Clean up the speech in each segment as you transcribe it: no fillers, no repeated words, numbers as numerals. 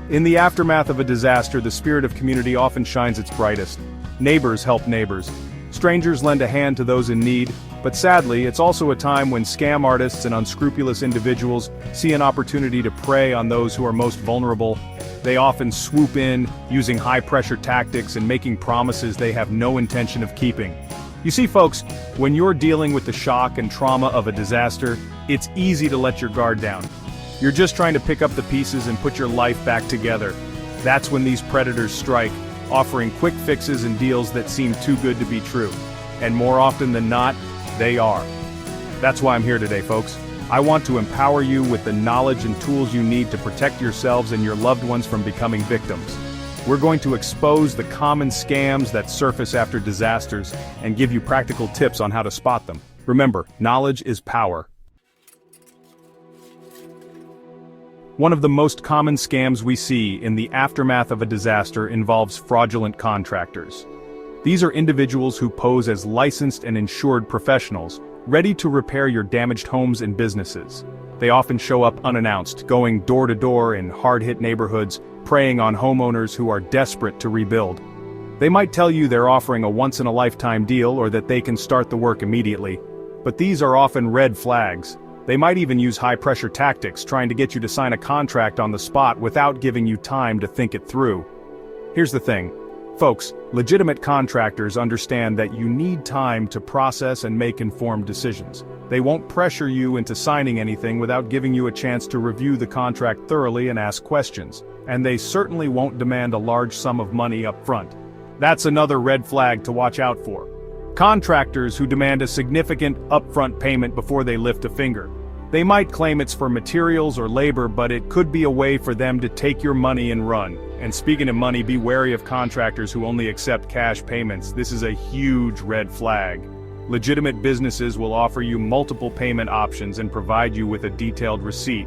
In the aftermath of a disaster, the spirit of community often shines its brightest. Neighbors help neighbors. Strangers lend a hand to those in need, but sadly, it's also a time when scam artists and unscrupulous individuals see an opportunity to prey on those who are most vulnerable. They often swoop in, using high-pressure tactics and making promises they have no intention of keeping. You see, folks, when you're dealing with the shock and trauma of a disaster, it's easy to let your guard down. You're just trying to pick up the pieces and put your life back together. That's when these predators strike, offering quick fixes and deals that seem too good to be true. And more often than not, they are. That's why I'm here today, folks. I want to empower you with the knowledge and tools you need to protect yourselves and your loved ones from becoming victims. We're going to expose the common scams that surface after disasters and give you practical tips on how to spot them. Remember, knowledge is power. One of the most common scams we see in the aftermath of a disaster involves fraudulent contractors. These are individuals who pose as licensed and insured professionals, ready to repair your damaged homes and businesses. They often show up unannounced, going door to door in hard-hit neighborhoods, preying on homeowners who are desperate to rebuild. They might tell you they're offering a once-in-a-lifetime deal or that they can start the work immediately, but these are often red flags. They might even use high-pressure tactics, trying to get you to sign a contract on the spot without giving you time to think it through. Here's the thing. Folks, legitimate contractors understand that you need time to process and make informed decisions. They won't pressure you into signing anything without giving you a chance to review the contract thoroughly and ask questions. And they certainly won't demand a large sum of money up front. That's another red flag to watch out for. Contractors who demand a significant upfront payment before they lift a finger. They might claim it's for materials or labor, but it could be a way for them to take your money and run. And speaking of money, be wary of contractors who only accept cash payments. This is a huge red flag. Legitimate businesses will offer you multiple payment options and provide you with a detailed receipt.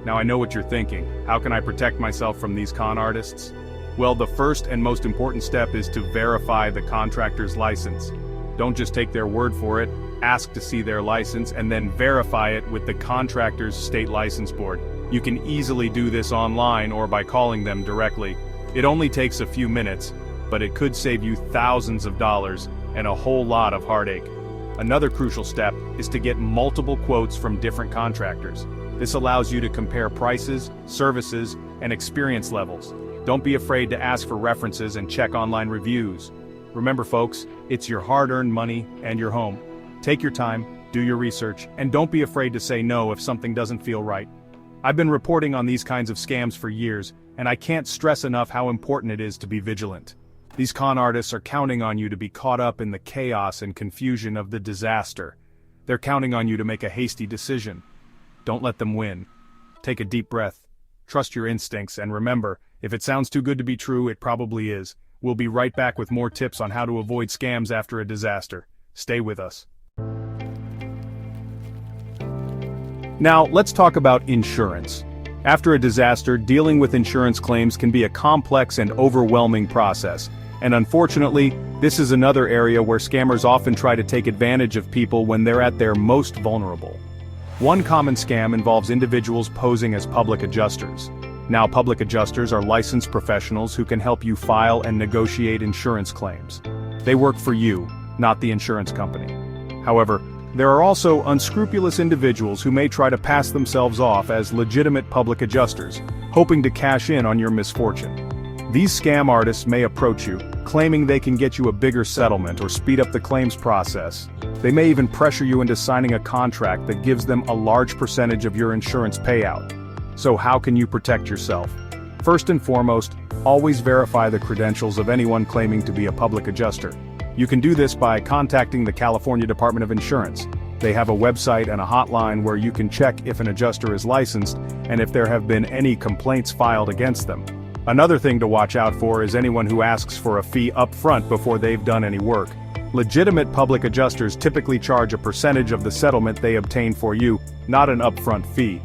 Now I know what you're thinking. How can I protect myself from these con artists? Well, the first and most important step is to verify the contractor's license. Don't just take their word for it. Ask to see their license and then verify it with the contractor's state license board. You can easily do this online or by calling them directly. It only takes a few minutes, but it could save you thousands of dollars and a whole lot of heartache. Another crucial step is to get multiple quotes from different contractors. This allows you to compare prices, services, and experience levels. Don't be afraid to ask for references and check online reviews. Remember, folks, it's your hard-earned money and your home. Take your time, do your research, and don't be afraid to say no if something doesn't feel right. I've been reporting on these kinds of scams for years, and I can't stress enough how important it is to be vigilant. These con artists are counting on you to be caught up in the chaos and confusion of the disaster. They're counting on you to make a hasty decision. Don't let them win. Take a deep breath. Trust your instincts, and remember, if it sounds too good to be true, it probably is. We'll be right back with more tips on how to avoid scams after a disaster. Stay with us. Now, let's talk about insurance. After a disaster, dealing with insurance claims can be a complex and overwhelming process. And unfortunately, this is another area where scammers often try to take advantage of people when they're at their most vulnerable. One common scam involves individuals posing as public adjusters. Now, public adjusters are licensed professionals who can help you file and negotiate insurance claims. They work for you, not the insurance company. However, there are also unscrupulous individuals who may try to pass themselves off as legitimate public adjusters, hoping to cash in on your misfortune. These scam artists may approach you, claiming they can get you a bigger settlement or speed up the claims process. They may even pressure you into signing a contract that gives them a large percentage of your insurance payout. So how can you protect yourself? First and foremost, always verify the credentials of anyone claiming to be a public adjuster. You can do this by contacting the California Department of Insurance. They have a website and a hotline where you can check if an adjuster is licensed and if there have been any complaints filed against them. Another thing to watch out for is anyone who asks for a fee up front before they've done any work. Legitimate public adjusters typically charge a percentage of the settlement they obtain for you, not an upfront fee.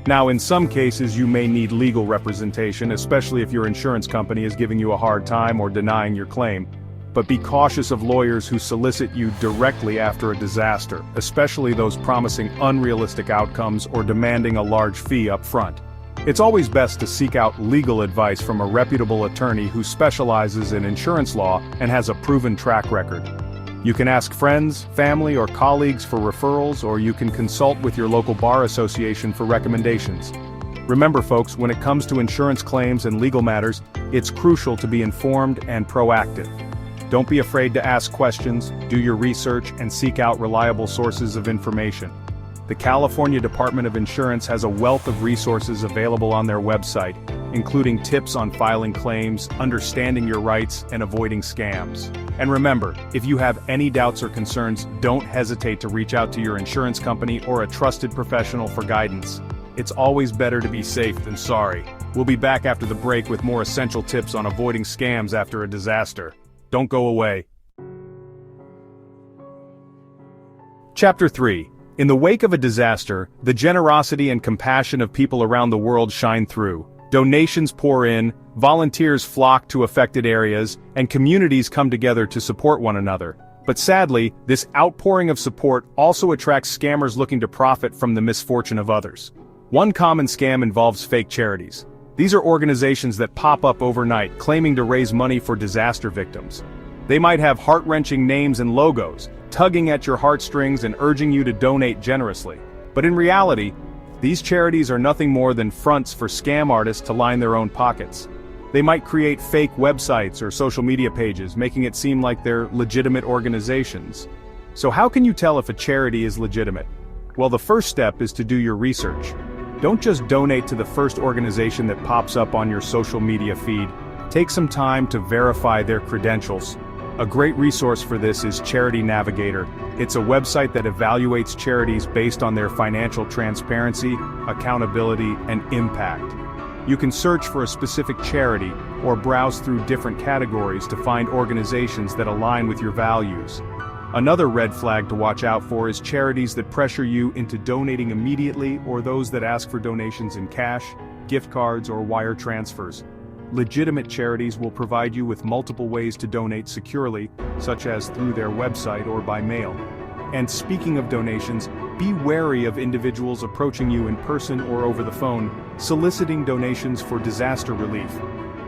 Now, in some cases you may need legal representation, especially if your insurance company is giving you a hard time or denying your claim. But be cautious of lawyers who solicit you directly after a disaster, especially those promising unrealistic outcomes or demanding a large fee up front. It's always best to seek out legal advice from a reputable attorney who specializes in insurance law and has a proven track record. You can ask friends, family, or colleagues for referrals, or you can consult with your local bar association for recommendations. Remember folks, when it comes to insurance claims and legal matters, it's crucial to be informed and proactive. Don't be afraid to ask questions, do your research, and seek out reliable sources of information. The California Department of Insurance has a wealth of resources available on their website, including tips on filing claims, understanding your rights, and avoiding scams. And remember, if you have any doubts or concerns, don't hesitate to reach out to your insurance company or a trusted professional for guidance. It's always better to be safe than sorry. We'll be back after the break with more essential tips on avoiding scams after a disaster. Don't go away. Chapter 3. In the wake of a disaster, the generosity and compassion of people around the world shine through. Donations pour in, volunteers flock to affected areas, and communities come together to support one another. But sadly, this outpouring of support also attracts scammers looking to profit from the misfortune of others. One common scam involves fake charities. These are organizations that pop up overnight claiming to raise money for disaster victims. They might have heart-wrenching names and logos, tugging at your heartstrings and urging you to donate generously. But in reality, these charities are nothing more than fronts for scam artists to line their own pockets. They might create fake websites or social media pages, making it seem like they're legitimate organizations. So how can you tell if a charity is legitimate? Well, the first step is to do your research. Don't just donate to the first organization that pops up on your social media feed. Take some time to verify their credentials. A great resource for this is Charity Navigator. It's a website that evaluates charities based on their financial transparency, accountability, and impact. You can search for a specific charity or browse through different categories to find organizations that align with your values. Another red flag to watch out for is charities that pressure you into donating immediately or those that ask for donations in cash, gift cards, or wire transfers. Legitimate charities will provide you with multiple ways to donate securely, such as through their website or by mail. And speaking of donations, be wary of individuals approaching you in person or over the phone, soliciting donations for disaster relief.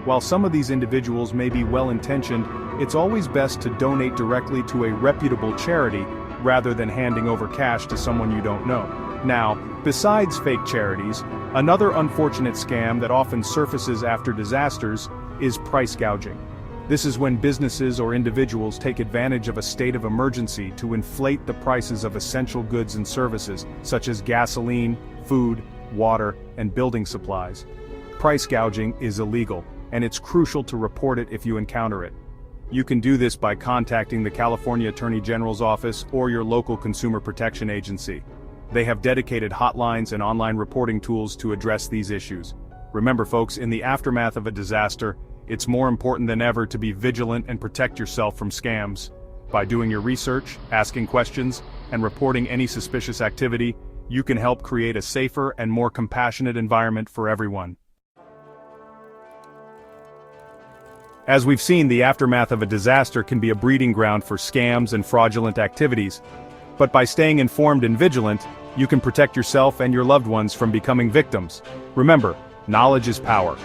While some of these individuals may be well-intentioned, it's always best to donate directly to a reputable charity rather than handing over cash to someone you don't know. Now, besides fake charities, another unfortunate scam that often surfaces after disasters is price gouging. This is when businesses or individuals take advantage of a state of emergency to inflate the prices of essential goods and services, such as gasoline, food, water, and building supplies. Price gouging is illegal, and it's crucial to report it if you encounter it. You can do this by contacting the California Attorney General's office or your local consumer protection agency. They have dedicated hotlines and online reporting tools to address these issues. Remember folks, in the aftermath of a disaster, it's more important than ever to be vigilant and protect yourself from scams. By doing your research, asking questions, and reporting any suspicious activity, you can help create a safer and more compassionate environment for everyone. As we've seen, the aftermath of a disaster can be a breeding ground for scams and fraudulent activities. But by staying informed and vigilant, you can protect yourself and your loved ones from becoming victims. Remember, knowledge is power.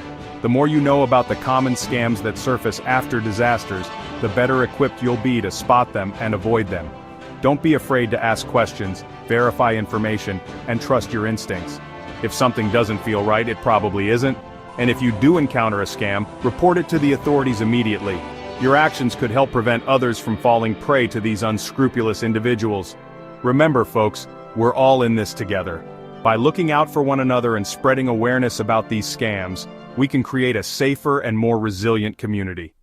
The more you know about the common scams that surface after disasters, the better equipped you'll be to spot them and avoid them. Don't be afraid to ask questions, verify information, and trust your instincts. If something doesn't feel right, it probably isn't. And if you do encounter a scam, report it to the authorities immediately. Your actions could help prevent others from falling prey to these unscrupulous individuals. Remember folks, we're all in this together. By looking out for one another and spreading awareness about these scams, we can create a safer and more resilient community.